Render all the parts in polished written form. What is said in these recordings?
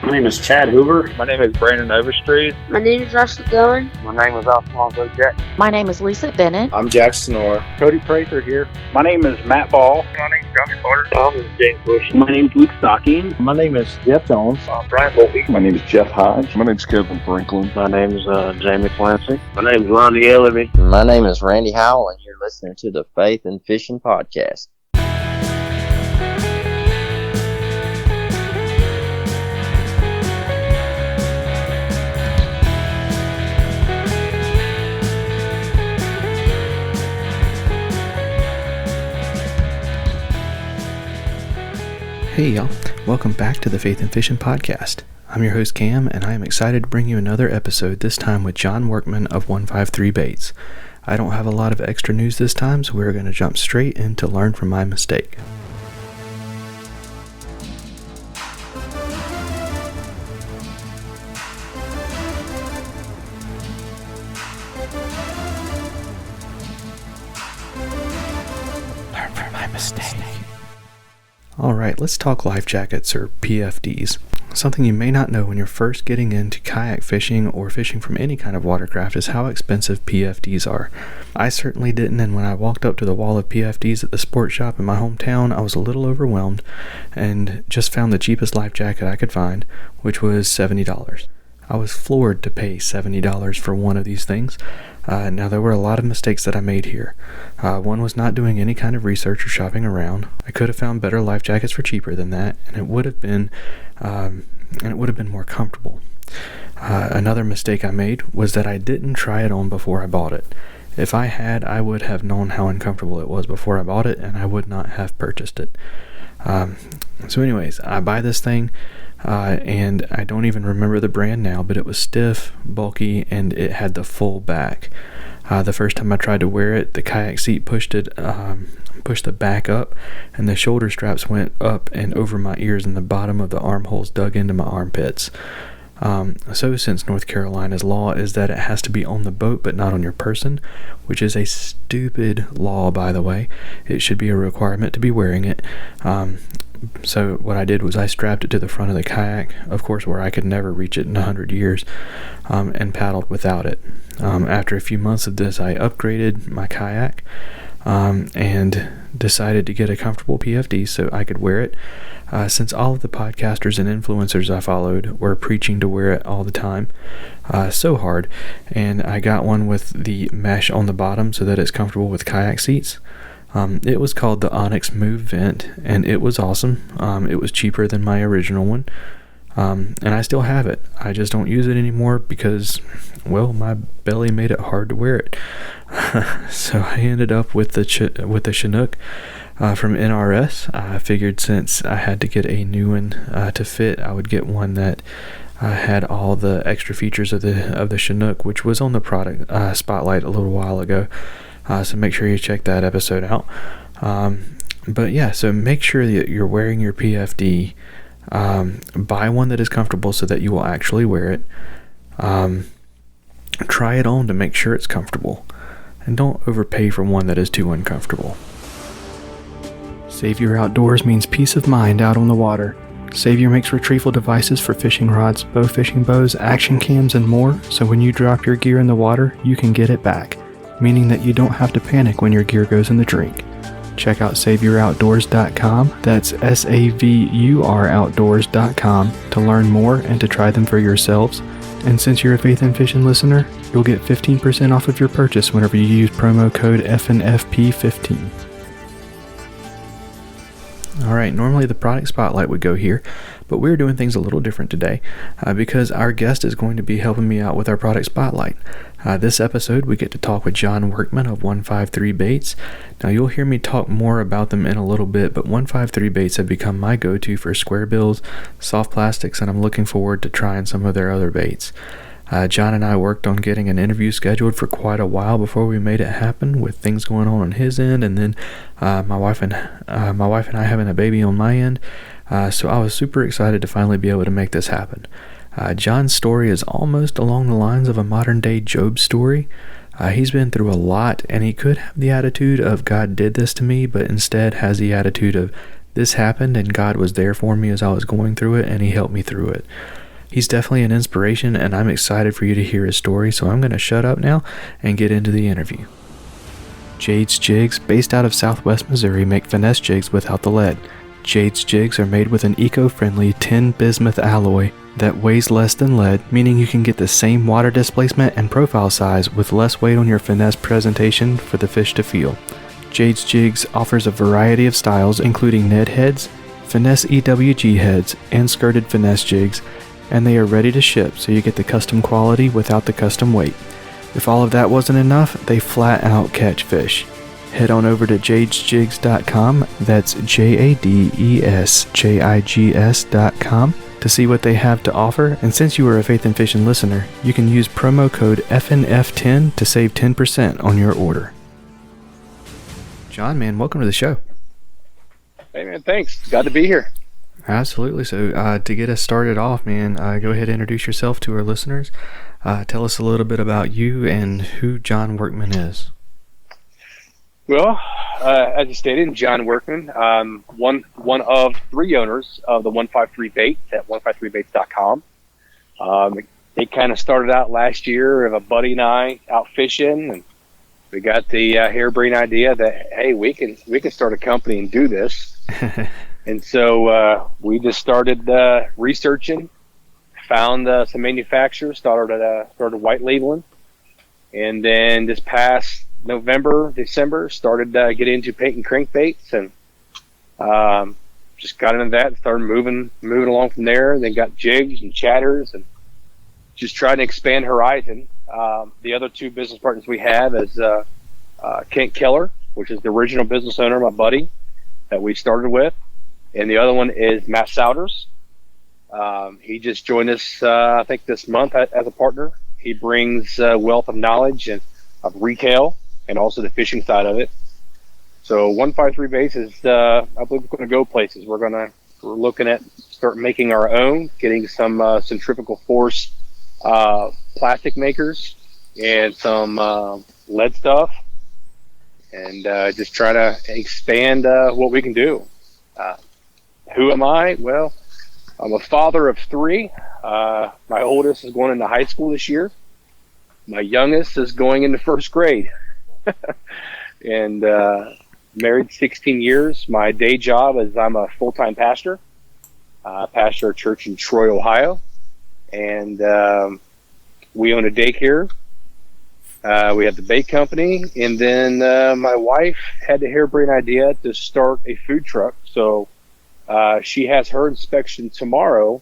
My name is Chad Hoover. My name is Brandon Overstreet. My name is Russell Dillon. My name is Alfonso Jack. My name is Lisa Bennett. I'm Jack Snore. Cody Prather here. My name is Matt Ball. My name is Josh Carter. My name is James Bush. My name is Luke Stocking. My name is Jeff Jones. Brian Volpe. My name is Jeff Hodge. My name is Kevin Franklin. My name is Jamie Clancy. My name is Lonnie Ellaby. My name is Randy Howell, and you're listening to the Faith and Fishing Podcast. Hey y'all, welcome back to the Faith and Fishing Podcast. I'm your host Cam, and I am excited to bring you another episode, this time with Jon Workman of 153 Baits. I don't have a lot of extra news this time, so we're going to jump straight in to learn from my mistake. Learn from my mistake. Alright, let's talk life jackets, or PFDs. Something you may not know when you're first getting into kayak fishing or fishing from any kind of watercraft is how expensive PFDs are. I certainly didn't, and when I walked up to the wall of PFDs at the sports shop in my hometown, I was a little overwhelmed and just found the cheapest life jacket I could find, which was $70. I was floored to pay $70 for one of these things. Now, there were a lot of mistakes that I made here. One was not doing any kind of research or shopping around. I could have found better life jackets for cheaper than that, and it would have been more comfortable. Another mistake I made was that I didn't try it on before I bought it. If I had, I would have known how uncomfortable it was before I bought it, and I would not have purchased it. So anyways, I buy this thing, and I don't even remember the brand now, but it was stiff, bulky, and it had the full back. The first time I tried to wear it, the kayak seat pushed the back up, and the shoulder straps went up and over my ears, and the bottom of the armholes dug into my armpits. So since North Carolina's law is that it has to be on the boat but not on your person, which is a stupid law, by the way. It should be a requirement to be wearing it. So what I did was I strapped it to the front of the kayak, of course where I could never reach it in 100 years, and paddled without it. After a few months of this, I upgraded my kayak and decided to get a comfortable PFD so I could wear it. Since all of the podcasters and influencers I followed were preaching to wear it all the time, so hard, and I got one with the mesh on the bottom so that it's comfortable with kayak seats. It was called the Onyx Move Vent, and it was awesome. It was cheaper than my original one, and I still have it. I just don't use it anymore because, well, my belly made it hard to wear it. So I ended up with the Chinook from NRS. I figured since I had to get a new one to fit, I would get one that had all the extra features of the Chinook, which was on the product spotlight a little while ago. So make sure you check that episode out. But yeah, so make sure that you're wearing your PFD. Buy one that is comfortable so that you will actually wear it. Try it on to make sure it's comfortable. And don't overpay for one that is too uncomfortable. Savior Outdoors means peace of mind out on the water. Savior makes retrieval devices for fishing rods, bow fishing bows, action cams, and more, so when you drop your gear in the water, you can get it back, meaning that you don't have to panic when your gear goes in the drink. Check out SaviorOutdoors.com, that's SAVUR Outdoors.com, to learn more and to try them for yourselves. And since you're a Faith and Fishing listener, you'll get 15% off of your purchase whenever you use promo code FNFP15. Alright, normally the product spotlight would go here, but we're doing things a little different today because our guest is going to be helping me out with our product spotlight. This episode we get to talk with Jon Workman of 153 Baits. Now you'll hear me talk more about them in a little bit, but 153 Baits have become my go-to for square bills, soft plastics, and I'm looking forward to trying some of their other baits. Jon and I worked on getting an interview scheduled for quite a while before we made it happen, with things going on his end, and then my wife and I having a baby on my end. So I was super excited to finally be able to make this happen. Jon's story is almost along the lines of a modern day Job story. He's been through a lot, and he could have the attitude of God did this to me, but instead has the attitude of This happened and God was there for me as I was going through it, and he helped me through it. He's definitely an inspiration, and I'm excited for you to hear his story, so I'm going to shut up now and get into the interview. Jade's Jigs, based out of Southwest Missouri, make finesse jigs without the lead. Jade's Jigs are made with an eco-friendly tin bismuth alloy that weighs less than lead, meaning you can get the same water displacement and profile size with less weight on your finesse presentation for the fish to feel. Jade's Jigs offers a variety of styles, including Ned heads, finesse EWG heads, and skirted finesse jigs, and they are ready to ship, so you get the custom quality without the custom weight. If all of that wasn't enough, they flat out catch fish. Head on over to jadesjigs.com, that's JADESJIGS.com, to see what they have to offer, and since you are a Faith and Fishing listener, you can use promo code FNF10 to save 10% on your order. Jon, man, welcome to the show. Hey, man, thanks. Glad to be here. Absolutely. So to get us started off, man, go ahead and introduce yourself to our listeners. Tell us a little bit about you and who Jon Workman is. Well, as you stated, Jon Workman, one of three owners of the 153 Baits at 153baits.com. It kind of started out last year of a buddy and I out fishing, and we got the harebrained idea that, hey, we can start a company and do this. And so we just started researching, found some manufacturers, started white labeling, and then this past November, December, started getting into painting crankbaits, and just got into that and started moving along from there. Then got jigs and chatters and just trying to expand horizon. The other two business partners we have is Kent Keller, which is the original business owner, my buddy, that we started with. And the other one is Matt Souders. He just joined us, I think, this month as a partner. He brings wealth of knowledge and of retail and also the fishing side of it. So 153 Baits is, I believe, we're going to go places. We're looking at start making our own, getting some centrifugal force plastic makers and some lead stuff, and just try to expand what we can do. Who am I? Well, I'm a father of three. My oldest is going into high school this year. My youngest is going into first grade. And married 16 years. My day job is I'm a full-time pastor. Pastor a church in Troy, Ohio. And we own a daycare. We have the bait company. And then my wife had the harebrained idea to start a food truck. So she has her inspection tomorrow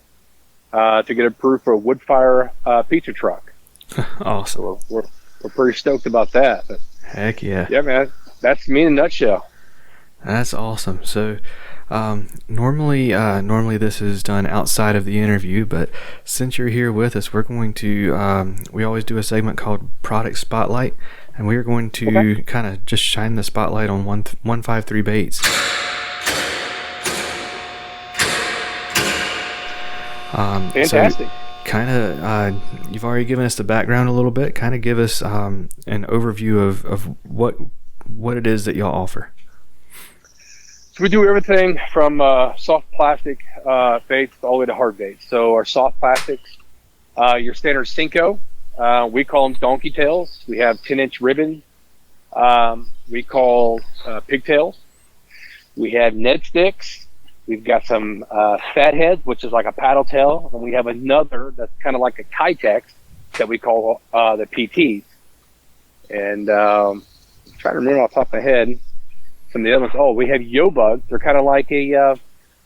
to get approved for a wood fire pizza truck. Awesome. So we're pretty stoked about that. But, heck yeah. Yeah, man. That's me in a nutshell. That's awesome. So normally this is done outside of the interview, but since you're here with us, we're going to we always do a segment called Product Spotlight, and we are going to kind of just shine the spotlight on 153 Baits. Fantastic. So kind of, you've already given us the background a little bit. Kind of give us an overview of what it is that y'all offer. So we do everything from soft plastic baits all the way to hard baits. So our soft plastics, your standard Cinco, we call them donkey tails. We have 10-inch ribbon. We call pigtails. We have Ned sticks. We've got some fat heads, which is like a paddle tail, and we have another that's kind of like a Kytex that we call the PTs. And I'm trying to remember off the top of my head some of the other ones. Oh, we have yo bugs. They're kind of like a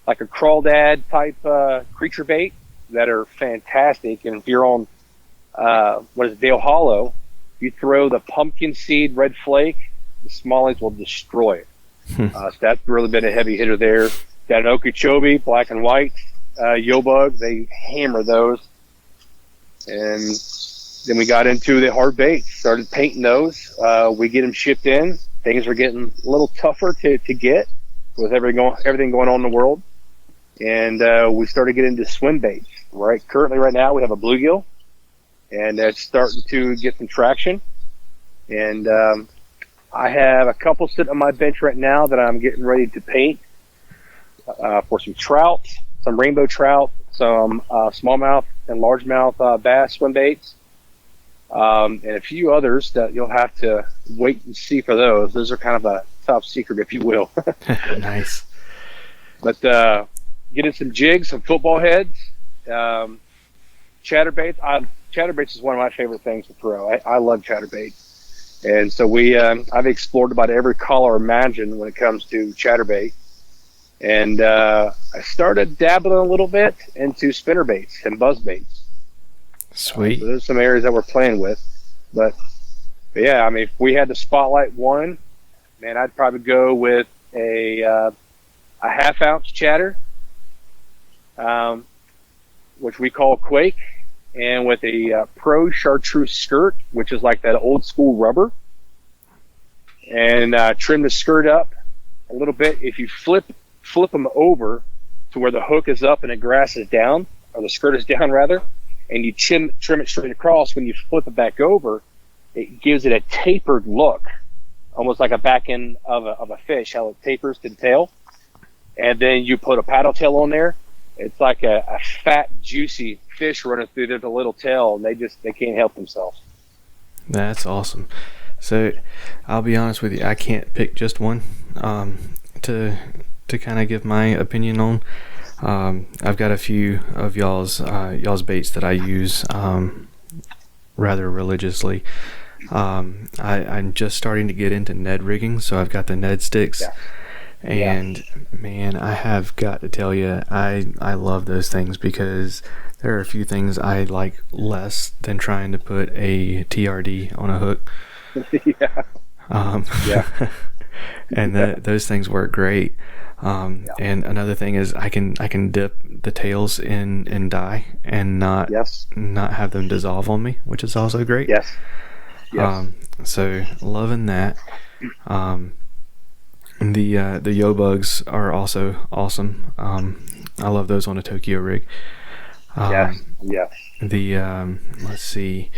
crawdad type creature bait that are fantastic. And if you're on Dale Hollow, you throw the pumpkin seed red flake, the smallies will destroy it. So that's really been a heavy hitter there. Got an Okeechobee, black and white, yo bug. They hammer those. And then we got into the hard baits, started painting those. We get them shipped in. Things are getting a little tougher to get with everything going on in the world. And we started getting into swim baits. Currently right now we have a bluegill, and it's starting to get some traction. And I have a couple sitting on my bench right now that I'm getting ready to paint. for some trout, some rainbow trout, some smallmouth and largemouth bass swim baits, and a few others that you'll have to wait and see for those. Those are kind of a top secret, if you will. Nice. But getting some jigs, some football heads, chatterbaits. Chatterbaits is one of my favorite things to throw. I love chatterbaits. And so I've explored about every color imagined when it comes to chatterbait. And I started dabbling a little bit into spinnerbaits and buzzbaits. Sweet. So there's some areas that we're playing with. But yeah, I mean, if we had to spotlight one, man, I'd probably go with a half-ounce chatter, which we call Quake, and with a Pro Chartreuse skirt, which is like that old school rubber, and trim the skirt up a little bit. If you flip them over to where the hook is up and the grass is down, or the skirt is down rather, and you trim it straight across, when you flip it back over, it gives it a tapered look, almost like a back end of a fish, how it tapers to the tail. And then you put a paddle tail on there. It's like a fat, juicy fish running through their little tail, and they can't help themselves. That's awesome. So I'll be honest with you, I can't pick just one to kind of give my opinion on. I've got a few of y'all's baits that I use rather religiously. I'm just starting to get into Ned rigging, so I've got the Ned sticks. Yeah. And man, I have got to tell you, I love those things, because there are a few things I like less than trying to put a TRD on a hook. Yeah. Yeah. And those things work great. And another thing is I can dip the tails in dye and not have them dissolve on me, which is also great. Yes. So loving that. The Yo bugs are also awesome. I love those on a Tokyo rig. The let's see,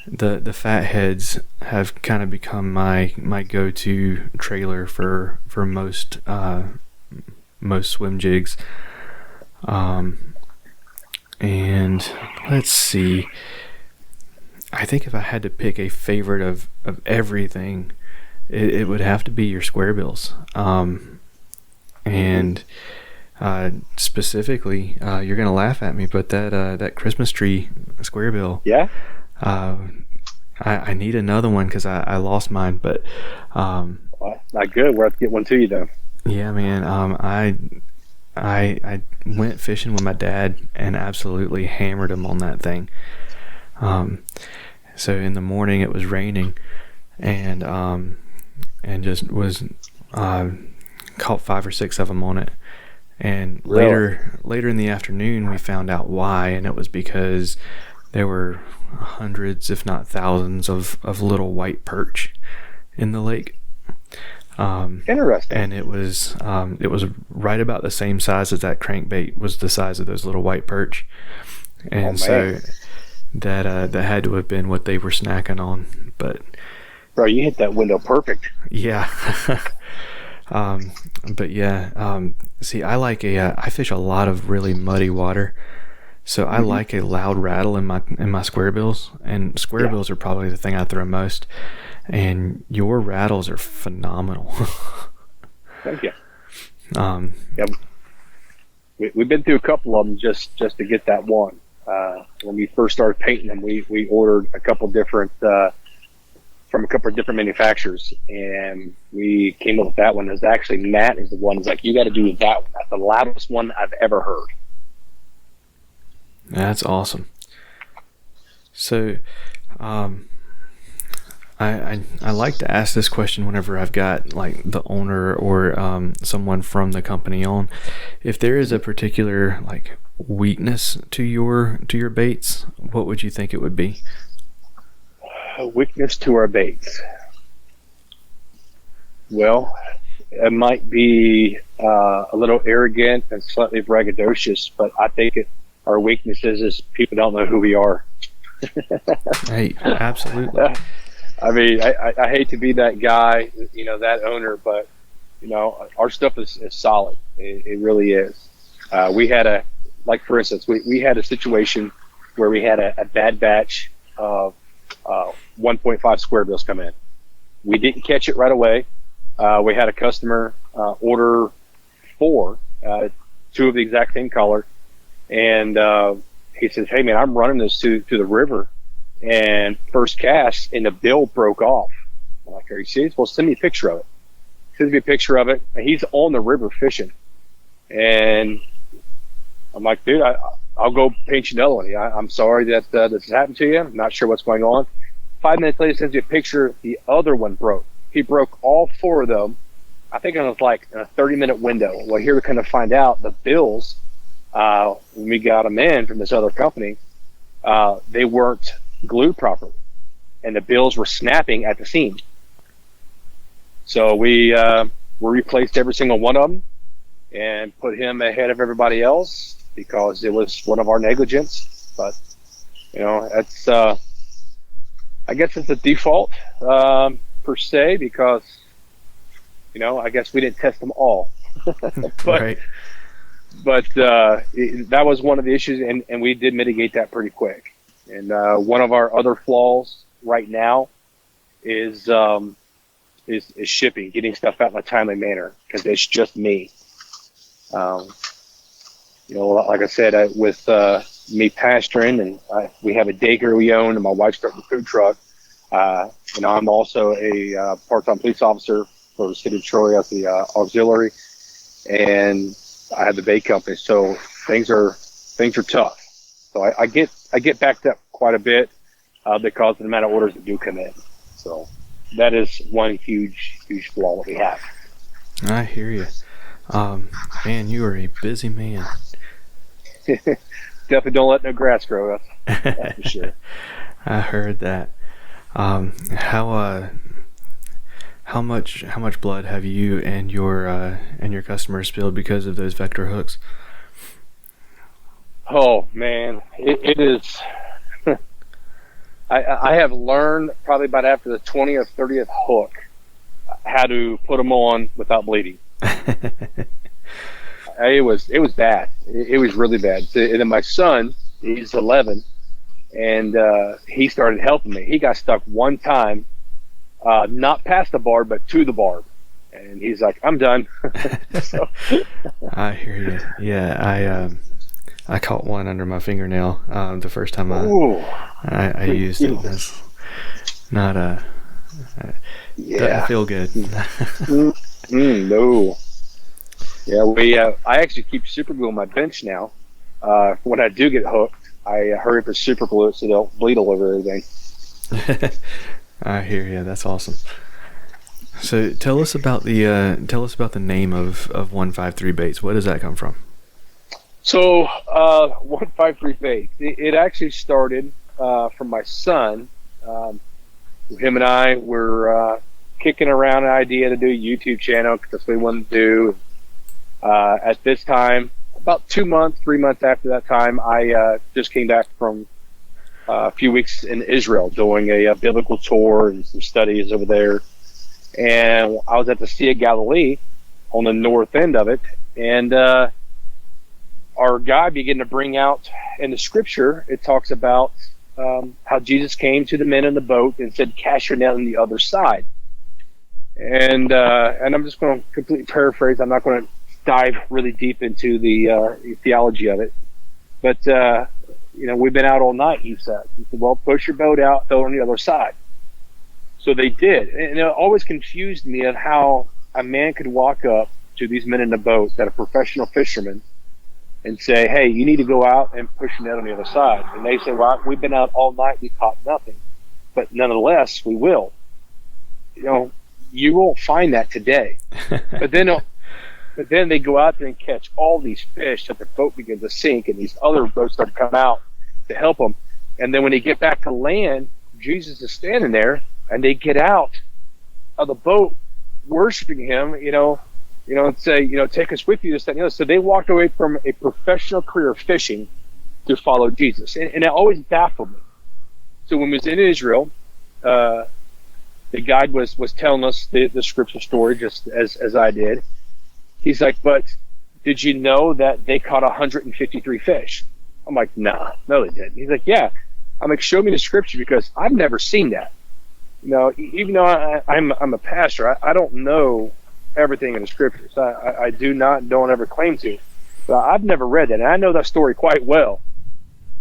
the fat heads have kind of become my go-to trailer for most swim jigs. And let's see, I think if I had to pick a favorite of everything, it would have to be your square bills. And specifically, you're gonna laugh at me, but that Christmas tree square bill. Yeah. I need another one because I lost mine, but Well, not good. We'll have to get one to you though. yeah, man. I went fishing with my dad and absolutely hammered him on that thing. So in the morning it was raining, and just was caught 5 or 6 of them on it. And later in the afternoon we found out why, and it was because there were hundreds, if not thousands, of little white perch in the lake. Interesting. And it was right about the same size as that crankbait was the size of those little white perch, and so that had to have been what they were snacking on. But bro, you hit that window perfect. yeah. But yeah, see, I fish a lot of really muddy water, so I like a loud rattle in my square bills, and square bills are probably the thing I throw most, and your rattles are phenomenal. Thank you. We've been through a couple of them just to get that one. When we first started painting them, we ordered a couple different from a couple of different manufacturers, and we came up with that one. Is actually Matt is the one who's like, you got to do that one. That's the loudest one I've ever heard. That's awesome. So, I like to ask this question whenever I've got like the owner or someone from the company on. If there is a particular like weakness to your baits, what would you think it would be? A weakness to our baits. Well, it might be a little arrogant and slightly braggadocious, but I think our weakness is people don't know who we are. Hey, absolutely. I mean, I hate to be that guy, that owner, but our stuff is solid. It really is. We had for instance, we had a situation where we had a bad batch of 1.5 square bills come in. We didn't catch it right away. We had a customer order 4, 2 of the exact same color, and he says, "Hey man, I'm running this to the river, and first cast, and the bill broke off." I'm like, "Are you serious? Well, send me a picture of it." Sends me a picture of it, and he's on the river fishing, and I'm like, "Dude, I'll go paint you another one. I'm sorry that this has happened to you. I'm not sure what's going on." 5 minutes later, he sends me a picture. The other one broke. He broke all 4 of them. I think it was like in a 30-minute window. Well, here we kind of find out the bills, when we got them in from this other company, they weren't glued properly, and the bills were snapping at the seam. So we replaced every single one of them and put him ahead of everybody else because it was one of our negligence. But that's I guess it's a default per se, because I guess we didn't test them all. Right. But that was one of the issues, and we did mitigate that pretty quick. And one of our other flaws right now is shipping, getting stuff out in a timely manner, because it's just me. Like I said, with me pastoring, and we have a daycare we own, and my wife's starting a food truck. I'm also a part-time police officer for the city of Troy as the auxiliary, and I have the bait company. So things are tough. So I get backed up quite a bit because of the amount of orders that do come in. So that is one huge flaw that we have. I hear you. Man, you are a busy man. Definitely don't let no grass grow. That's for sure. I heard that. How much blood have you and your customers spilled because of those vector hooks? Oh man, it is. I have learned probably about after the 20th or 30th hook how to put them on without bleeding. It was bad. It was really bad. And then my son, he's 11, and he started helping me. He got stuck one time, not past the barb, but to the barb. And he's like, "I'm done." So. I hear you. Yeah, I caught one under my fingernail the first time I used it. That's not doesn't feel good. No. Yeah, I actually keep super glue on my bench now. When I do get hooked, I hurry up and super glue it so they don't bleed all over everything. I hear you. That's awesome. So tell us about the name of 153 Baits. Where does that come from? So 153 Baits. It actually started from my son. Him and I were kicking around an idea to do a YouTube channel because that's what we wanted to do. At this time, about 3 months after that time, I just came back from a few weeks in Israel doing a biblical tour and some studies over there. And I was at the Sea of Galilee on the north end of it. And our guy began to bring out in the scripture, it talks about how Jesus came to the men in the boat and said, "Cast your net on the other side." And I'm just going to completely paraphrase. I'm not going to dive really deep into the theology of it. But, we've been out all night, he said. He said, "Well, push your boat out, throw it on the other side." So they did. And it always confused me of how a man could walk up to these men in the boat that are professional fishermen and say, "Hey, you need to go out and push your net on the other side." And they say, "Well, we've been out all night, we caught nothing. But nonetheless, we will." You won't find that today. But then they go out there and catch all these fish that the boat begins to sink, and these other boats start to come out to help them. And then when they get back to land, Jesus is standing there, and they get out of the boat worshiping him, and say, "Take us with you," this, that, and the other. So they walked away from a professional career of fishing to follow Jesus. And it always baffled me. So when we was in Israel, the guide was telling us the scripture story just as I did. He's like, but did you know that they caught 153 fish? I'm like, nah, no, they didn't. He's like, yeah. I'm like, show me the scripture, because I've never seen that. You know, even though I'm a pastor, I don't know everything in the scriptures. I don't ever claim to. But I've never read that, and I know that story quite well.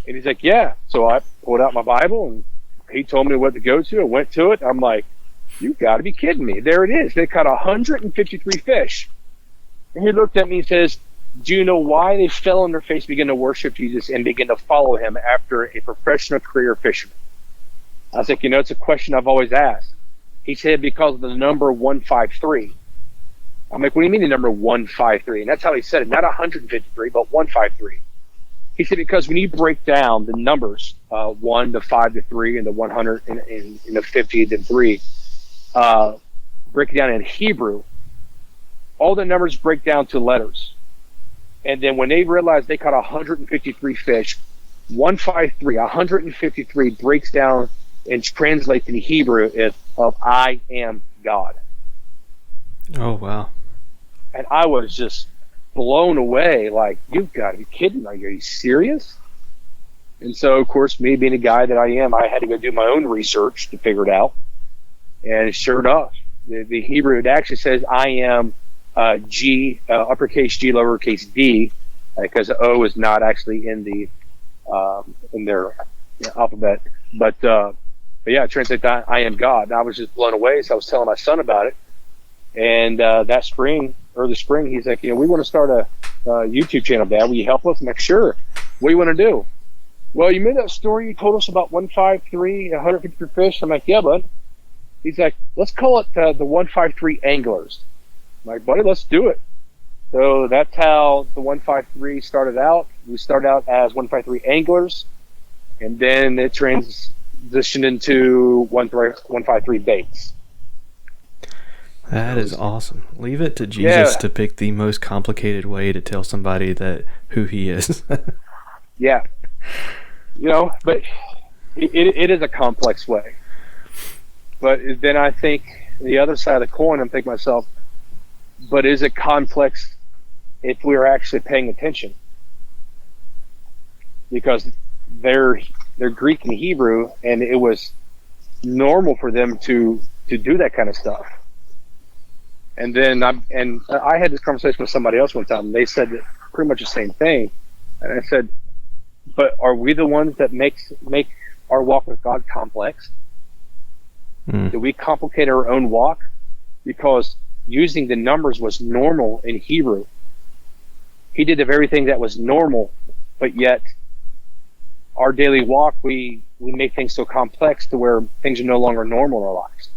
And he's like, yeah. So I pulled out my Bible, and he told me what to go to. I went to it. I'm like, you got to be kidding me. There it is. They caught 153 fish. And he looked at me and says, do you know why they fell on their face, began to worship Jesus, and began to follow him after a professional career fisherman? I was like, it's a question I've always asked. He said, because of the number 153. I'm like, what do you mean the number 153? And that's how he said it, not 153, but 153. He said, because when you break down the numbers, 1 to 5 to 3, and the 100 and the 50 to 3, break it down in Hebrew, all the numbers break down to letters. And then when they realized they caught 153 fish, 153 breaks down and translates in Hebrew of I am God. Oh, wow. And I was just blown away, like, you've got to be kidding. Are you serious? And so, of course, me being a guy that I am, I had to go do my own research to figure it out. And sure enough, the Hebrew, it actually says I am G, uppercase G, lowercase d, because O is not actually in their alphabet. But yeah, it translates that I am God. And I was just blown away. So I was telling my son about it. And the spring, he's like, we want to start a YouTube channel, Dad. Will you help us? I'm like, sure. What do you want to do? Well, you made that story you told us about 153, 153 fish. I'm like, yeah, bud. He's like, let's call it the 153 anglers. I'm like, buddy, let's do it. So that's how the 153 started out. We started out as 153 anglers, and then it transitioned into 153 baits. That is awesome. Leave it to Jesus to pick the most complicated way to tell somebody who he is. Yeah. But it is a complex way. But then I think the other side of the coin, I'm thinking to myself, but is it complex if we're actually paying attention? Because they're Greek and Hebrew, and it was normal for them to do that kind of stuff. And then I had this conversation with somebody else one time, and they said pretty much the same thing. And I said, but are we the ones that make our walk with God complex? Do we complicate our own walk? Because using the numbers was normal in Hebrew. He did the very thing that was normal, but yet our daily walk, we make things so complex to where things are no longer normal in our lives.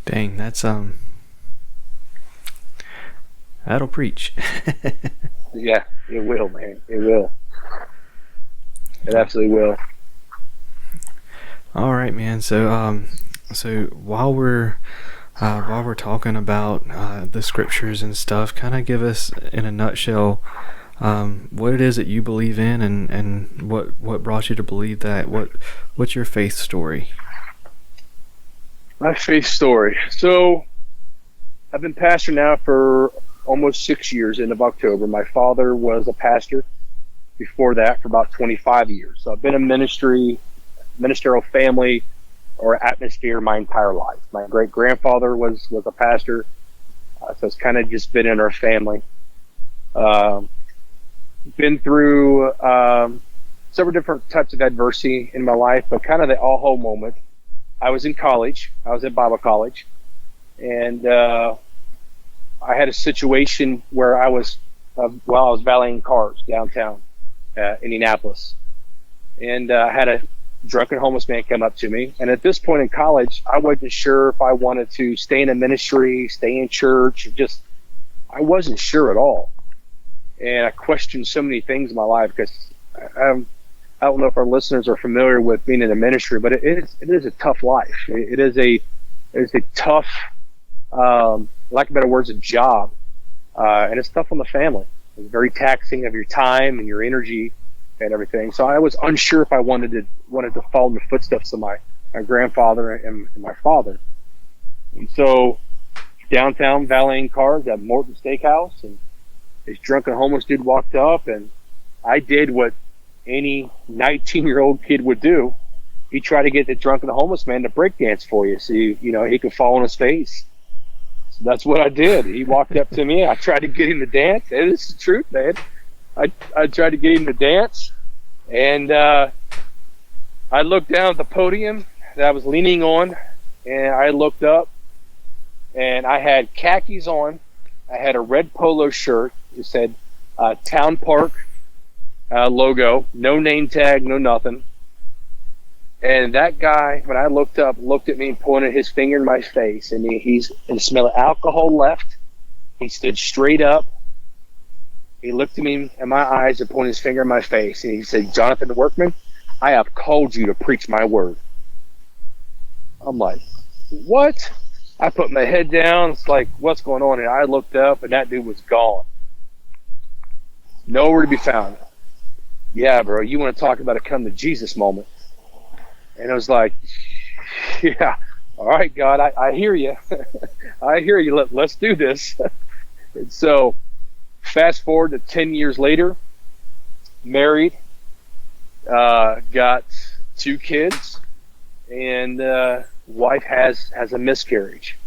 Dang, that's that'll preach. Yeah, it will, man. It will. It absolutely will. All right, man. So while we're talking about the scriptures and stuff, kind of give us in a nutshell what it is that you believe in, and what brought you to believe that. What's your faith story? My faith story. So I've been pastor now for almost 6 years. End of October. My father was a pastor before that for about 25 years. So I've been in ministerial family or atmosphere my entire life. My great grandfather was a pastor, so it's kind of just been in our family. Been through several different types of adversity in my life, but kind of the aha moment. I was in college. I was at Bible college, and I had a situation where I was valeting cars downtown Indianapolis, and I had a drunken homeless man come up to me. And at this point in college, I wasn't sure if I wanted to stay in a ministry, stay in church. I wasn't sure at all. And I questioned so many things in my life, because I don't know if our listeners are familiar with being in a ministry, but it is a tough life. It is a tough, lack of better words, a job. And it's tough on the family. It's very taxing of your time and your energy and everything. So I was unsure if I wanted to follow in the footsteps of my grandfather and my father. And so downtown valeting cars at Morton Steakhouse, and this drunken homeless dude walked up, and I did what any 19-year-old kid would do. He tried to get the drunken homeless man to break dance for you, so he could fall on his face. So that's what I did. He walked up to me. I tried to get him to dance. And it's the truth, man. I tried to get him to dance, and I looked down at the podium that I was leaning on, and I looked up, and I had khakis on. I had a red polo shirt. It said Town Park logo, no name tag, no nothing. And that guy, when I looked up, looked at me and pointed his finger in my face, and the smell of alcohol left. He stood straight up. He looked at me in my eyes and pointed his finger in my face, and he said, "Jonathan Workman, I have called you to preach my word." I'm like, what? I put my head down. It's like, what's going on? And I looked up, and that dude was gone. Nowhere to be found. Yeah, bro, you want to talk about a come to Jesus moment. And I was like, yeah, all right, God, I hear you. I hear you. Let's do this. And so fast forward to 10 years later, married, got 2 kids, and wife has a miscarriage.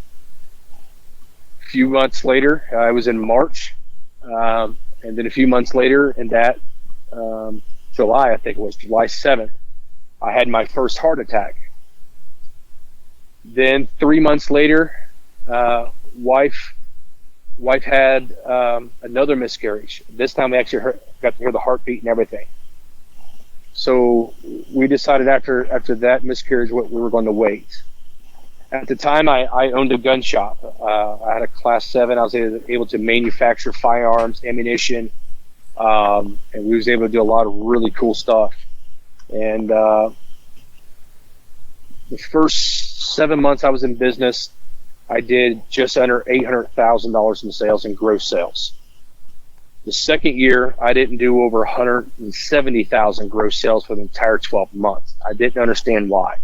A few months later, I was in March, and then a few months later, in that July, I think it was July 7th, I had my first heart attack. Then 3 months later, wife had another miscarriage. This time we actually got to hear the heartbeat and everything. So we decided after that miscarriage we were going to wait. At the time, I owned a gun shop. I had a Class 7. I was able to manufacture firearms, ammunition, and we was able to do a lot of really cool stuff. And the first 7 months I was in business, I did just under $800,000 in sales and gross sales. The second year, I didn't do over 170,000 gross sales for the entire 12 months. I didn't understand why.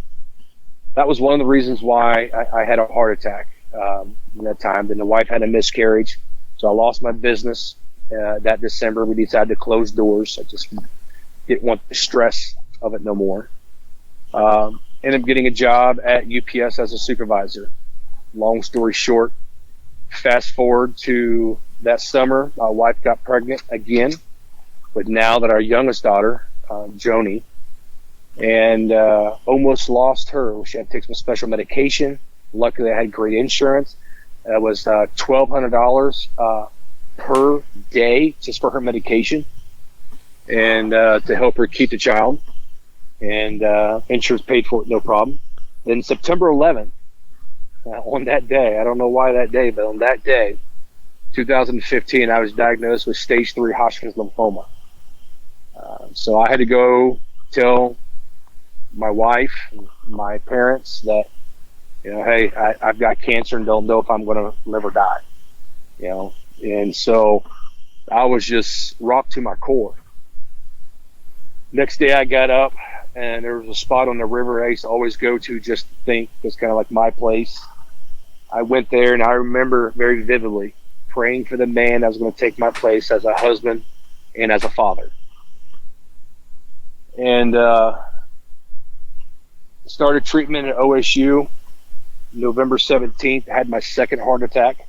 That was one of the reasons why I had a heart attack in that time. Then the wife had a miscarriage, so I lost my business. That December, we decided to close doors. I just didn't want the stress of it no more. Ended up getting a job at UPS as a supervisor. Long story short, fast forward to that summer, my wife got pregnant again, but now that our youngest daughter, Joni, and almost lost her. She had to take some special medication. Luckily, I had great insurance. It was $1,200 per day just for her medication, and to help her keep the child. And insurance paid for it, no problem. Then September 11th, on that day, I don't know why that day, but on that day, 2015, I was diagnosed with stage 3 Hodgkin's lymphoma. So I had to go tell my wife, my parents that, hey, I've got cancer and don't know if I'm going to live or die. And so I was just rocked to my core. Next day I got up, and there was a spot on the river I used to always go to just to think. It was kind of like my place. I went there, and I remember very vividly praying for the man that was going to take my place as a husband and as a father. And started treatment at OSU. November 17th, I had my second heart attack.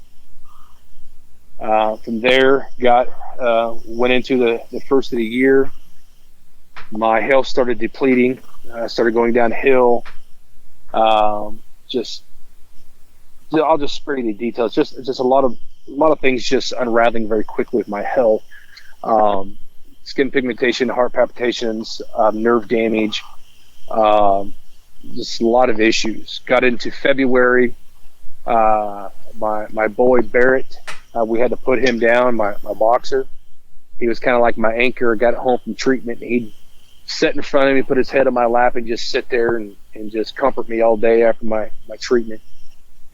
From there, went into the first of the year. My health started depleting. Started going downhill. I'll just spare you the details. Just a lot of things just unraveling very quickly with my health. Skin pigmentation, heart palpitations, nerve damage, just a lot of issues. Got into February. My boy Barrett, we had to put him down. My boxer, he was kind of like my anchor. Got home from treatment. He'd sit in front of me, put his head on my lap, and just sit there and just comfort me all day after my treatment.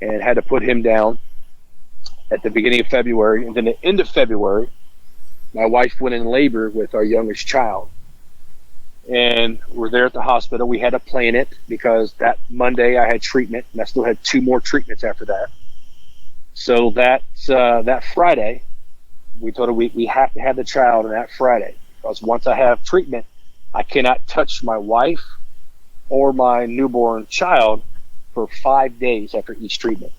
And had to put him down at the beginning of February. And then at the end of February, my wife went in labor with our youngest child. and we're there at the hospital. We had to plan it because that Monday I had treatment, and I still had 2 more treatments after that. So that Friday, we told her we have to have the child on that Friday, because once I have treatment, I cannot touch my wife or my newborn child for 5 days after each treatment.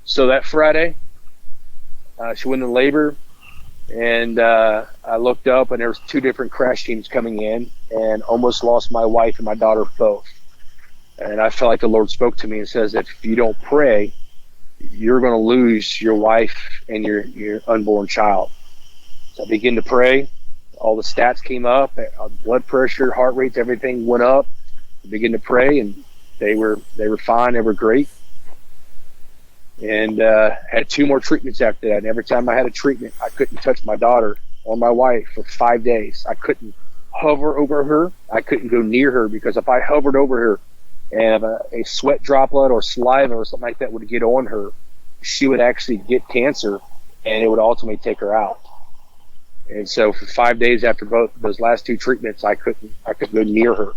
So that Friday, she went into labor, and I looked up, and there was 2 different crash teams coming in, and almost lost my wife and my daughter both. And I felt like the Lord spoke to me and says, if you don't pray, you're going to lose your wife and your unborn child. So I began to pray. All the stats came up, blood pressure, heart rates, everything went up. I began to pray, and they were fine. They were great. And had 2 more treatments after that. And every time I had a treatment, I couldn't touch my daughter or my wife for 5 days. I couldn't hover over her. I couldn't go near her, because if I hovered over her and a sweat droplet or saliva or something like that would get on her, she would actually get cancer, and it would ultimately take her out. And so for 5 days after both those last 2 treatments, I couldn't go near her.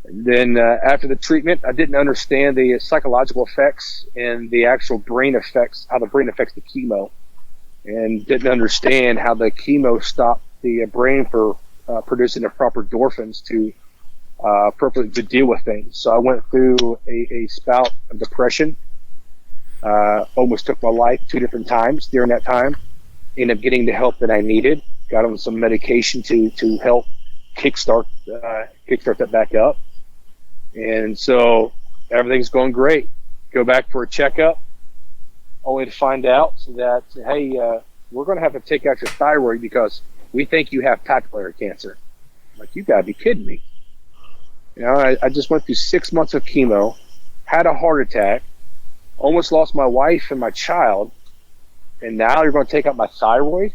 And then after the treatment, I didn't understand the psychological effects and the actual brain effects, how the brain affects the chemo, and didn't understand how the chemo stopped the brain for producing the proper endorphins to appropriately to deal with things. So I went through a spout of depression. Almost took my life 2 different times during that time. Ended up getting the help that I needed. Got on some medication to help kickstart that back up. And so everything's going great. Go back for a checkup, only to find out that, hey, we're going to have to take out your thyroid because we think you have papillary cancer. I'm like, you got to be kidding me. You know, I just went through 6 months of chemo, had a heart attack, almost lost my wife and my child, and now you're going to take out my thyroid?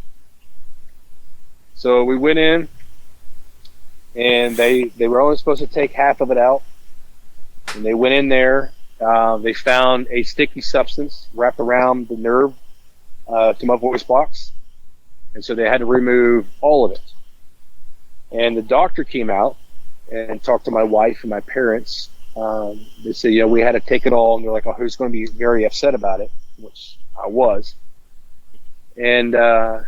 So we went in, and they were only supposed to take half of it out. And they went in there. They found a sticky substance wrapped around the nerve to my voice box. And so they had to remove all of it. And the doctor came out and talked to my wife and my parents. They said, we had to take it all. And they're like, oh, who's going to be very upset about it? Which I was. And the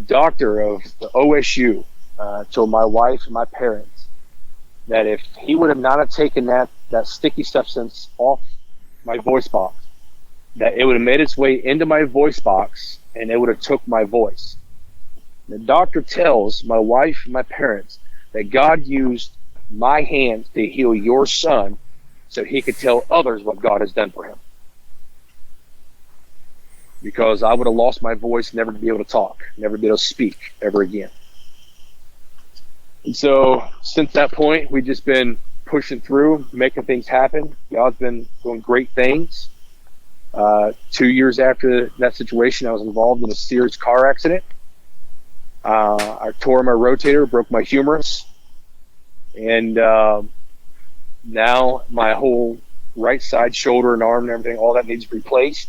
doctor of the OSU told my wife and my parents that if he would have not have taken that sticky substance off my voice box, that it would have made its way into my voice box and it would have took my voice. The doctor tells my wife and my parents that God used my hands to heal your son so he could tell others what God has done for him. Because I would have lost my voice, never to be able to talk, never be able to speak ever again. And so since that point, we've just been pushing through, making things happen. God's been doing great things. 2 years after that situation, I was involved in a serious car accident. I tore my rotator, broke my humerus, and now my whole right side, shoulder and arm and everything, all that needs replaced.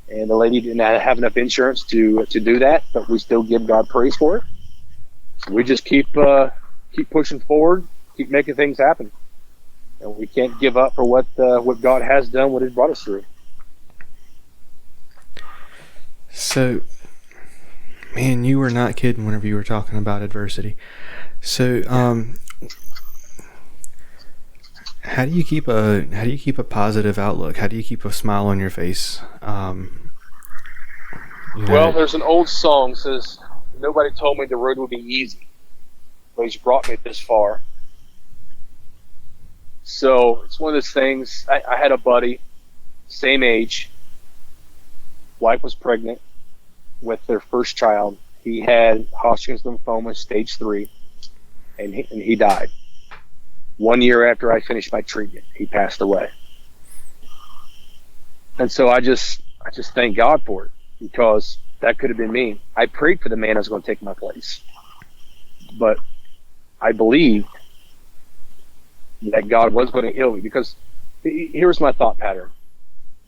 And the lady didn't have enough insurance to do that, but we still give God praise for it. We just keep pushing forward, keep making things happen. And we can't give up for what God has done, what He's brought us through. So, man, you were not kidding whenever you were talking about adversity. So, how do you keep a positive outlook? How do you keep a smile on your face? Well, there's an old song that says, "Nobody told me the road would be easy, but He's brought me this far." So it's one of those things. I had a buddy, same age, wife was pregnant with their first child. He had Hodgkin's lymphoma, stage 3, and he died. 1 year after I finished my treatment, he passed away. And so I just thank God for it, because that could have been me. I prayed for the man that was going to take my place, but I believed that God was going to heal me, because here's my thought pattern.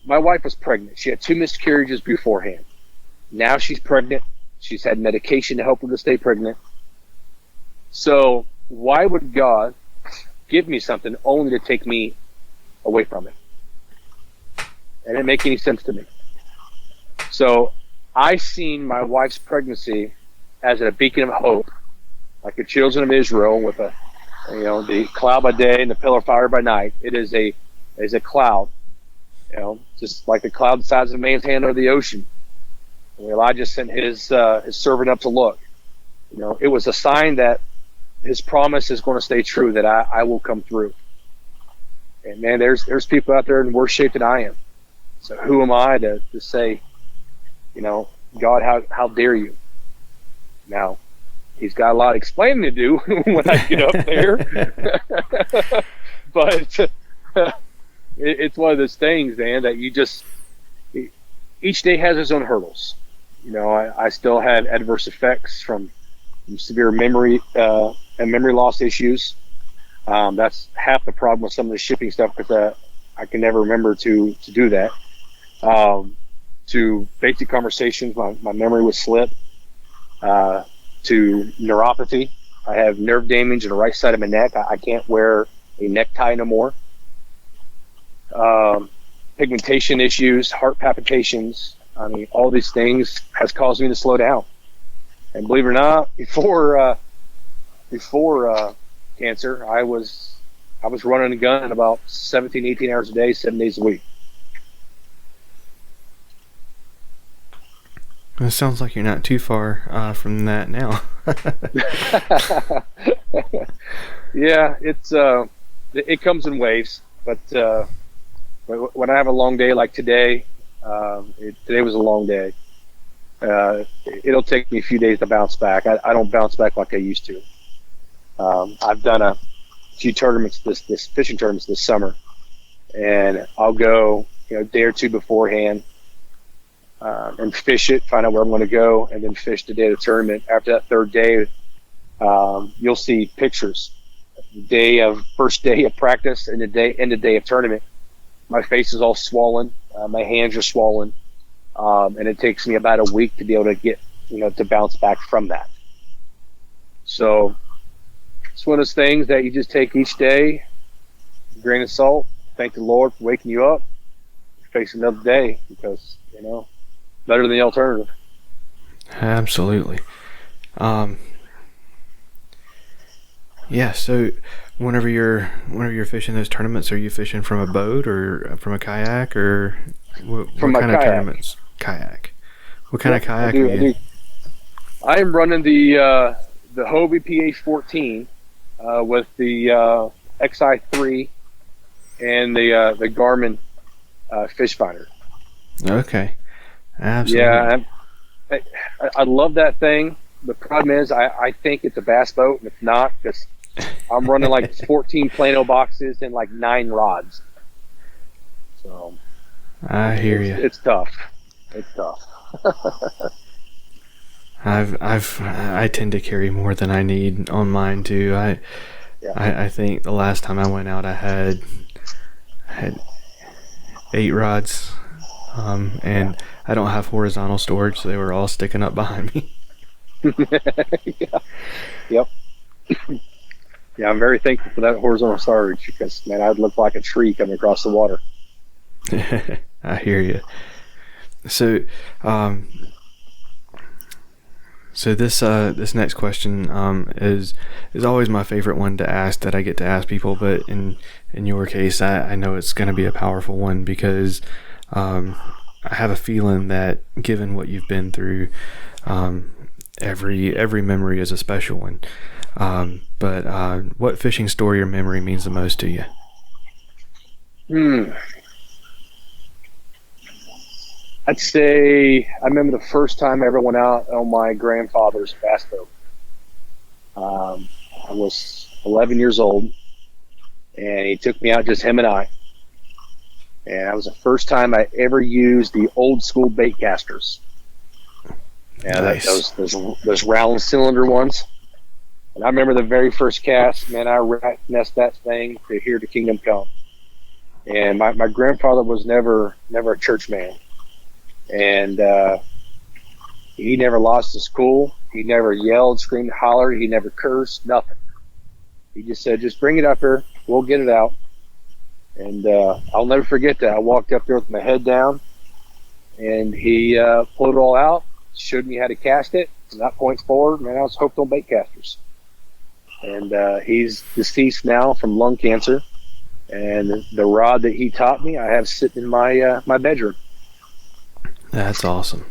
My wife was pregnant. She had 2 miscarriages beforehand. Now she's pregnant. She's had medication to help her to stay pregnant. So why would God give me something only to take me away from it? It didn't make any sense to me. So I seen my wife's pregnancy as a beacon of hope, like the children of Israel with the cloud by day and the pillar of fire by night. It is a cloud, just like the cloud the size of a man's hand over the ocean. And Elijah sent his servant up to look. It was a sign that his promise is going to stay true, that I will come through. And man, there's people out there in worse shape than I am. So who am I to say, God, how dare you? Now, he's got a lot of explaining to do when I get up there. But it's one of those things, man, that you just, each day has its own hurdles. I still have adverse effects from severe memory and memory loss issues. That's half the problem with some of the shipping stuff, because I can never remember to do that. To basic conversations, my memory would slip. To neuropathy, I have nerve damage in the right side of my neck. I can't wear a necktie no more. Pigmentation issues, heart palpitations. I mean, all these things has caused me to slow down. And believe it or not, before cancer, I was running a gun about 17, 18 hours a day, 7 days a week. It sounds like you're not too far from that now. Yeah, it comes in waves, but when I have a long day like today, today was a long day. It'll take me a few days to bounce back. I don't bounce back like I used to. I've done a few tournaments, this fishing tournaments this summer, and I'll go a day or two beforehand. And fish it, find out where I'm going to go, and then fish the day of the tournament. After that third day, you'll see pictures. First day of practice and the day of tournament. My face is all swollen. My hands are swollen. And it takes me about a week to be able to get, to bounce back from that. So it's one of those things that you just take each day, a grain of salt, thank the Lord for waking you up, face another day, because, better than the alternative. Absolutely. Yeah, so whenever you're fishing those tournaments, are you fishing from a boat or from a kayak, or what kind of tournaments? Kayak. What kind of kayak are you? I am running the Hobie PA14 with the XI3 and the Garmin fish finder. Okay. Absolutely. Yeah, I love that thing. The problem is I think it's a bass boat, and it's not, because I'm running like 14 Plano boxes and like 9 rods. So I hear you. It's tough. It's tough. I tend to carry more than I need on mine too. I think the last time I went out, I had 8 rods, and I don't have horizontal storage, so they were all sticking up behind me. Yeah. Yep. Yeah, I'm very thankful for that horizontal storage, because, man, I'd look like a tree coming across the water. I hear you. So, this next question is always my favorite one to ask, that I get to ask people, but in your case, I know it's going to be a powerful one, because I have a feeling that, given what you've been through, every memory is a special one. But what fishing story or memory means the most to you? I'd say I remember the first time I ever went out on my grandfather's bass boat. I was 11 years old, and he took me out, just him and I. And that was the first time I ever used the old school bait casters. Yeah, nice. those round cylinder ones. And I remember the very first cast, man, I rat nest that thing to hear the kingdom come. And my grandfather was never a church man. And He never lost his cool. He never yelled, screamed, hollered. He never cursed, nothing. He just said, just bring it up here. We'll get it out. And I'll never forget that. I walked up there with my head down, and he pulled it all out, showed me how to cast it. From that point forward, man, I was hooked on bait casters. And he's deceased now from lung cancer. And the rod that he taught me, I have sitting in my my bedroom. That's awesome.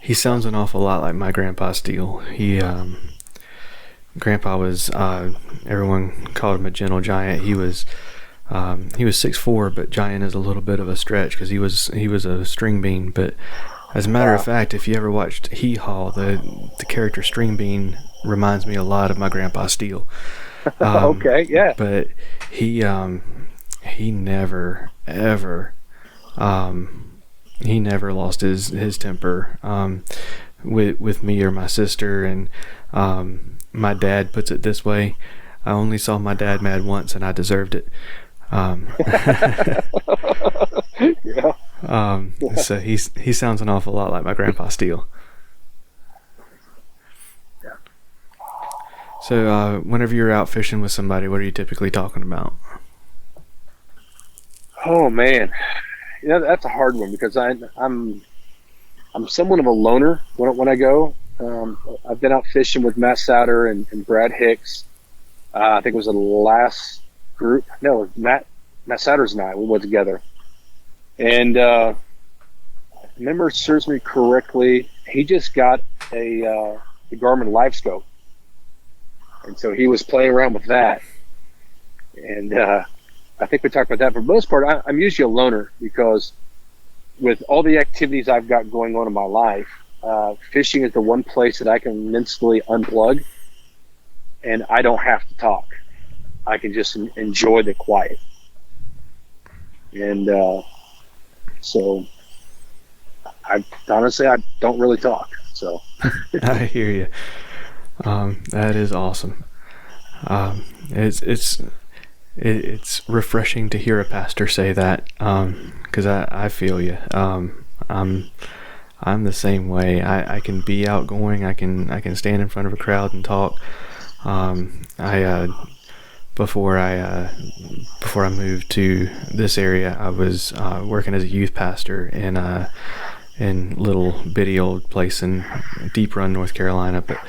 He sounds an awful lot like my Grandpa Steele. Grandpa was, everyone called him a gentle giant. He was 6'4", but giant is a little bit of a stretch because he was a string bean. But as a matter of fact, if you ever watched Hee Haw, the character String Bean reminds me a lot of my Grandpa Steele. Okay, yeah. But he never ever he never lost his temper with me or my sister. And my dad puts it this way: I only saw my dad mad once, and I deserved it. Yeah. So he sounds an awful lot like my Grandpa Steele. Yeah. So whenever you're out fishing with somebody, what are you typically talking about? Oh man, that's a hard one because I'm somewhat of a loner when I go. I've been out fishing with Matt Souter and Brad Hicks. I think it was the last group. No, it was Matt Souters and I. We went together. And if memory serves me correctly, he just got a Garmin Live Scope. And so he was playing around with that. And I think we talked about that. For the most part, I'm usually a loner because with all the activities I've got going on in my life, fishing is the one place that I can mentally unplug, and I don't have to talk. I can just enjoy the quiet. And so I honestly don't really talk. So I hear you. That is awesome. It's refreshing to hear a pastor say that, because I feel you. I'm the same way. I can be outgoing. I can stand in front of a crowd and talk. Before I moved to this area, I was working as a youth pastor in little bitty old place in Deep Run, North Carolina. But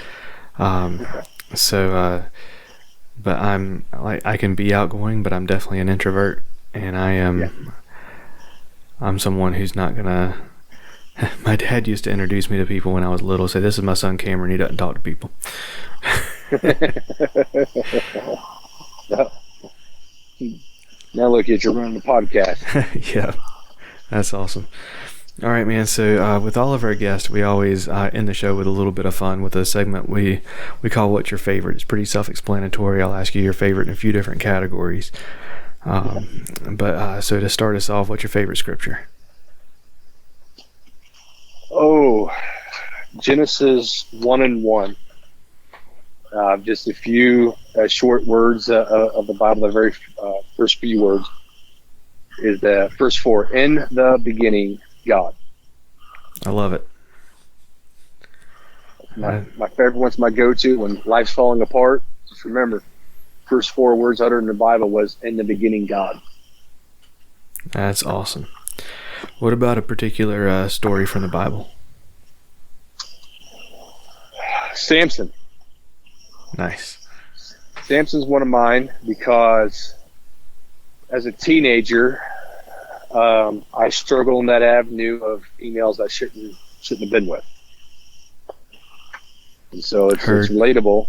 but I'm like, I can be outgoing, but I'm definitely an introvert, and I'm someone who's not gonna. My dad used to introduce me to people when I was little. Say, "This is my son Cameron. He doesn't talk to people." Now look at you running the podcast. Yeah, that's awesome. All right, man. So with all of our guests, we always end the show with a little bit of fun with a segment we call "What's Your Favorite." It's pretty self-explanatory. I'll ask you your favorite in a few different categories. But so to start us off, what's your favorite scripture? Oh, Genesis 1:1. Just a few short words of the Bible. The very first few words is the first four. In the beginning, God. I love it. My favorite one's my go-to when life's falling apart. Just remember, first four words uttered in the Bible was "In the beginning, God." That's awesome. What about a particular story from the Bible? Samson. Nice. Samson's one of mine because as a teenager, I struggled in that avenue of females I shouldn't have been with. And so it's relatable,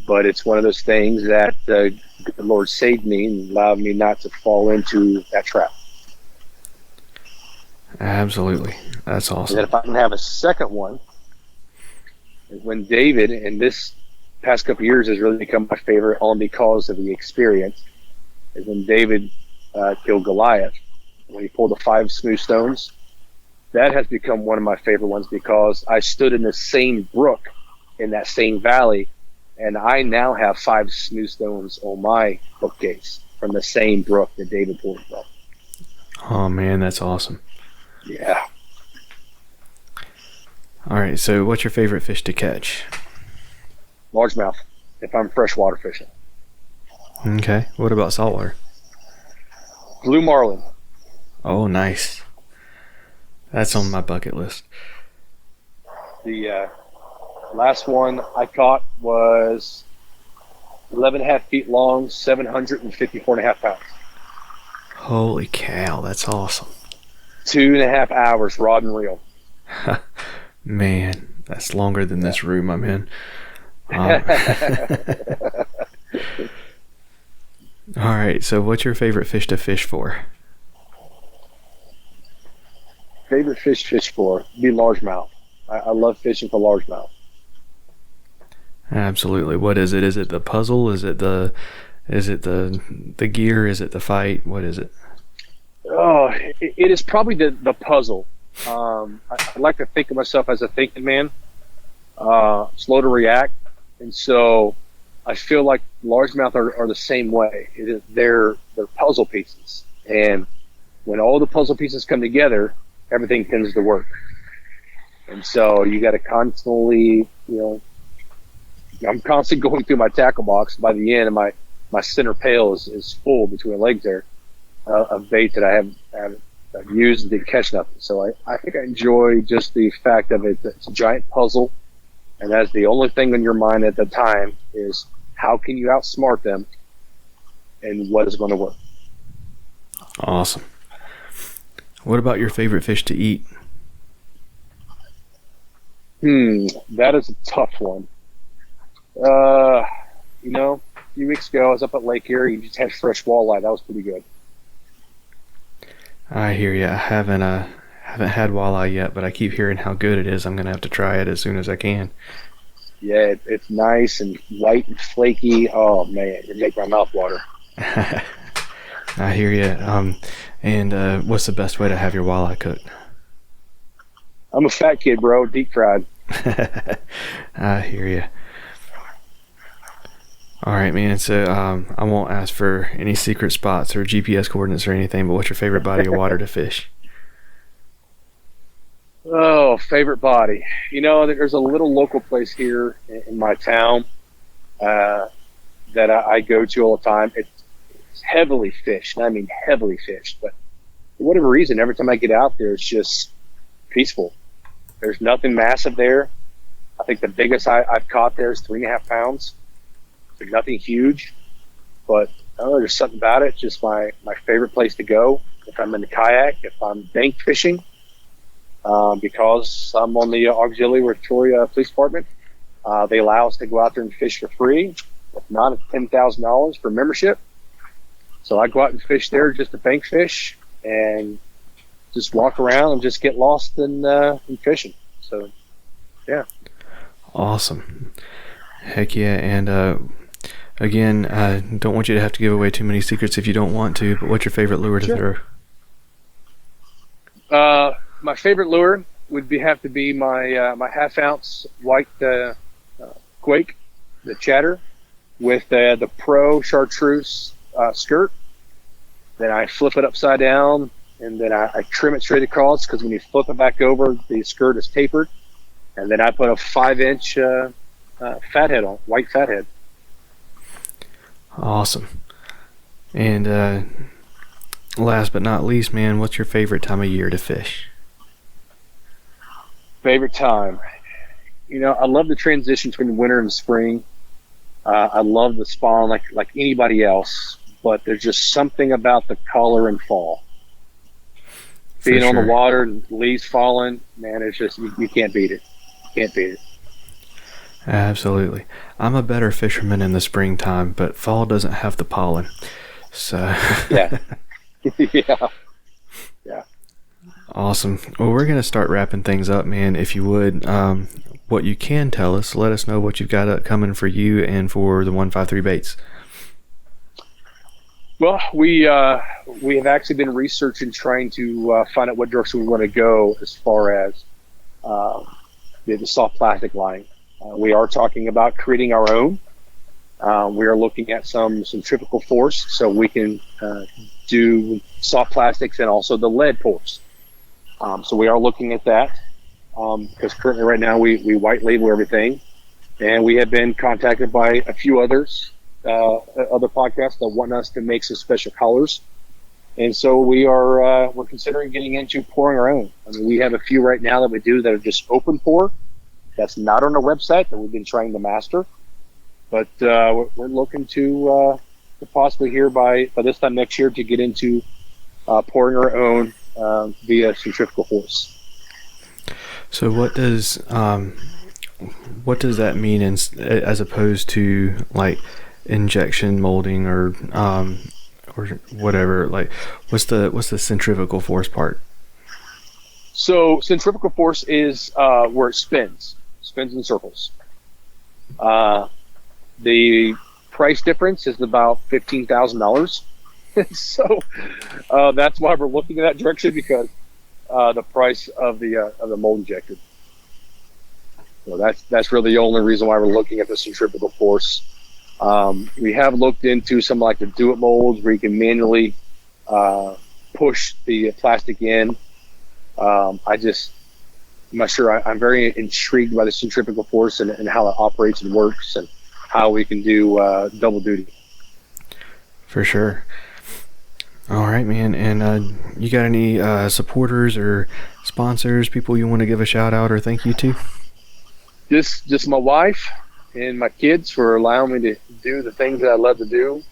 but it's one of those things that the Lord saved me and allowed me not to fall into that trap. Absolutely. That's awesome. And then if I can have a second one, is when David, and this past couple of years has really become my favorite only because of the experience, is when David killed Goliath. When he pulled the 5 smooth stones, that has become one of my favorite ones because I stood in the same brook in that same valley, and I now have 5 smooth stones on my bookcase from the same brook that David pulled from. Oh man, that's awesome. Yeah. All right, so what's your favorite fish to catch? Largemouth, if I'm freshwater fishing. Okay, what about saltwater? Blue marlin. Oh, nice. That's on my bucket list. The last one I caught was 11.5 feet long, 754.5 pounds. Holy cow, that's awesome. 2.5 hours, rod and reel. Man, that's longer than this room I'm in. All right, so what's your favorite fish to fish for? Favorite fish for be largemouth. I love fishing for largemouth. Absolutely. What is it? Is it the puzzle? Is it the gear? Is it the fight? What is it? Oh, it is probably the puzzle. I like to think of myself as a thinking man, slow to react, and so I feel like largemouth are the same way. They're puzzle pieces, and when all the puzzle pieces come together, everything tends to work. And so you got to constantly, I'm constantly going through my tackle box. By the end, my center pail is full between my legs there of bait that I've used and didn't catch nothing. So I think I enjoy just the fact of it. It's a giant puzzle, and that's the only thing on your mind at the time is how can you outsmart them and what is going to work. Awesome. What about your favorite fish to eat? That is a tough one. A few weeks ago I was up at Lake Erie and just had fresh walleye. That was pretty good. I hear you. I haven't had walleye yet, but I keep hearing how good it is. I'm gonna have to try it as soon as I can. Yeah, it's nice and white and flaky. Oh man, it makes my mouth water. I hear you. And what's the best way to have your walleye cooked? I'm a fat kid, bro. Deep fried. I hear you. All right, man. So I won't ask for any secret spots or GPS coordinates or anything, but what's your favorite body of water to fish? Oh, favorite body. There's a little local place here in my town that I go to all the time. It's heavily fished, and I mean heavily fished. But for whatever reason, every time I get out there, it's just peaceful. There's nothing massive there. I think the biggest I've caught there is 3.5 pounds. So nothing huge, but there's something about it. Just my favorite place to go if I'm in the kayak, if I'm bank fishing, because I'm on the auxiliary with Troy Police Department. They allow us to go out there and fish for free. If not, it's $10,000 for membership. So I go out and fish there just to bank fish and just walk around and just get lost in fishing. So, yeah. Awesome. Heck yeah. And again, I don't want you to have to give away too many secrets if you don't want to, but what's your favorite lure to throw? My favorite lure would have to be my half-ounce white quake, the chatter, with the Pro Chartreuse skirt. Then I flip it upside down, and then I trim it straight across, because when you flip it back over, the skirt is tapered. And then I put a 5-inch fathead on, white fathead. Awesome. And last but not least, man, what's your favorite time of year to fish? Favorite time? I love the transition between winter and spring. I love the spawn like anybody else, but there's just something about the color in fall. Being on the water and leaves falling, man, it's just, you can't beat it. Can't beat it. Absolutely. I'm a better fisherman in the springtime, but fall doesn't have the pollen. So yeah. Yeah. Awesome. Well, we're going to start wrapping things up, man. If you would, what you can tell us, let us know what you've got coming for you and for the 153 baits. Well, we have actually been researching, trying to find out what direction we want to go as far as the soft plastic line. We are talking about creating our own. We are looking at some centrifugal force, so we can do soft plastics and also the lead force. So we are looking at that. because currently right now we white label everything, and we have been contacted by a few others, other podcasts that want us to make some special colors. And so we're considering getting into pouring our own. I mean, we have a few right now that we do that are just open pour. That's not on our website that we've been trying to master. But we're looking to possibly here by this time next year to get into pouring our own via centrifugal force. So what does that mean as opposed to like injection molding or whatever? Like, what's the centrifugal force part? So centrifugal force is where it spins in circles. The price difference is about $15,000. So that's why we're looking in that direction, because the price of the mold injected. So that's really the only reason why we're looking at the centrifugal force. We have looked into some like the do-it molds where you can manually push the plastic in. I'm not sure. I'm very intrigued by the centrifugal force and how it operates and works, and how we can do double duty. For sure. All right, man. And you got any supporters or sponsors, people you want to give a shout out or thank you to? Just my wife and my kids for allowing me to do the things that I love to do,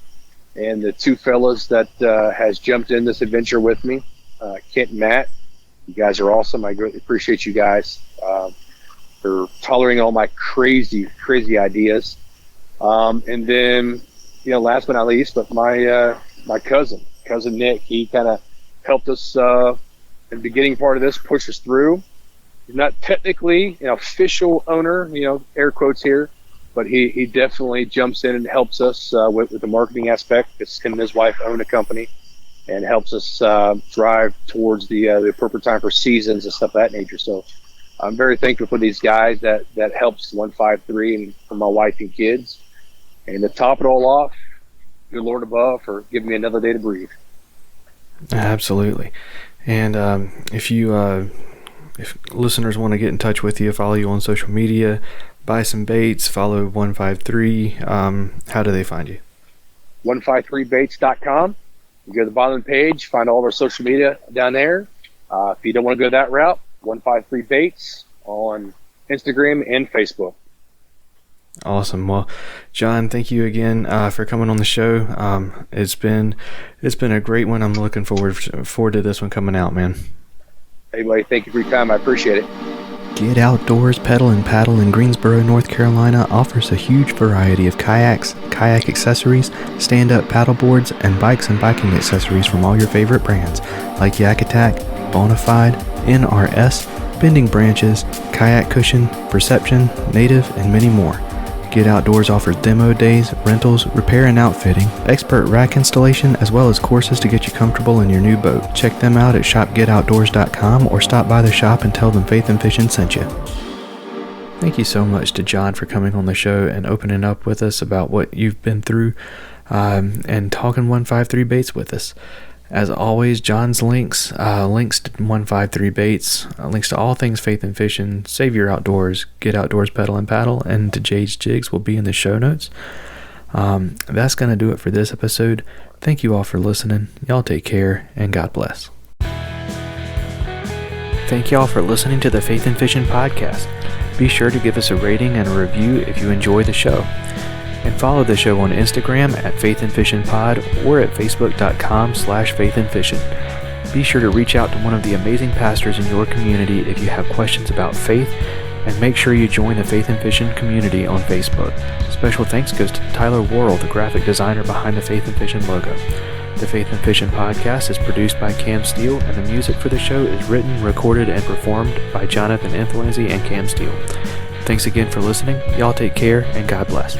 and the two fellas that has jumped in this adventure with me, Kent and Matt. You guys are awesome. I greatly appreciate you guys for tolerating all my crazy ideas. And then, last but not least, but my cousin Nick, he kind of helped us in the beginning part of this, push us through. He's not technically an official owner, air quotes here, but he definitely jumps in and helps us with the marketing aspect, because him and his wife own a company, and helps us drive towards the appropriate time for seasons and stuff of that nature. So I'm very thankful for these guys that helps 153 and for my wife and kids. And to top it all off, good Lord above for giving me another day to breathe. Absolutely. And if listeners want to get in touch with you, follow you on social media, buy some baits, follow 153, how do they find you? 153baits.com. You go to the bottom of the page, find all of our social media down there. If you don't want to go that route, 153 Baits on Instagram and Facebook. Awesome. Well, Jon, thank you again for coming on the show. It's been a great one. I'm looking forward to this one coming out, man. Hey, buddy, thank you for your time. I appreciate it. Get Outdoors Pedal and Paddle in Greensboro, North Carolina offers a huge variety of kayaks, kayak accessories, stand-up paddle boards, and bikes and biking accessories from all your favorite brands like Yak Attack, Bonafide, NRS, Bending Branches, Kayak Cushion, Perception, Native, and many more. Get Outdoors offers demo days, rentals, repair and outfitting, expert rack installation, as well as courses to get you comfortable in your new boat. Check them out at shopgetoutdoors.com or stop by the shop and tell them Faith and Fishing sent you. Thank you so much to Jon for coming on the show and opening up with us about what you've been through and talking 153 Baits with us. As always, Jon's links to 153 Baits, links to all things Faith and Fishing, Save Your Outdoors, Get Outdoors Pedal and Paddle, and to Jade's Jigs will be in the show notes. That's going to do it for this episode. Thank you all for listening. Y'all take care, and God bless. Thank y'all for listening to the Faith and Fishing podcast. Be sure to give us a rating and a review if you enjoy the show. And follow the show on Instagram at Faith and Fishing Pod or at facebook.com/Faith and Fishing. Be sure to reach out to one of the amazing pastors in your community if you have questions about faith, and make sure you join the Faith and Fishing community on Facebook. Special thanks goes to Tyler Worrell, the graphic designer behind the Faith and Fishing logo. The Faith and Fishing podcast is produced by Cam Steele, and the music for the show is written, recorded, and performed by Jonathan Inthlanzy and Cam Steele. Thanks again for listening. Y'all take care, and God bless.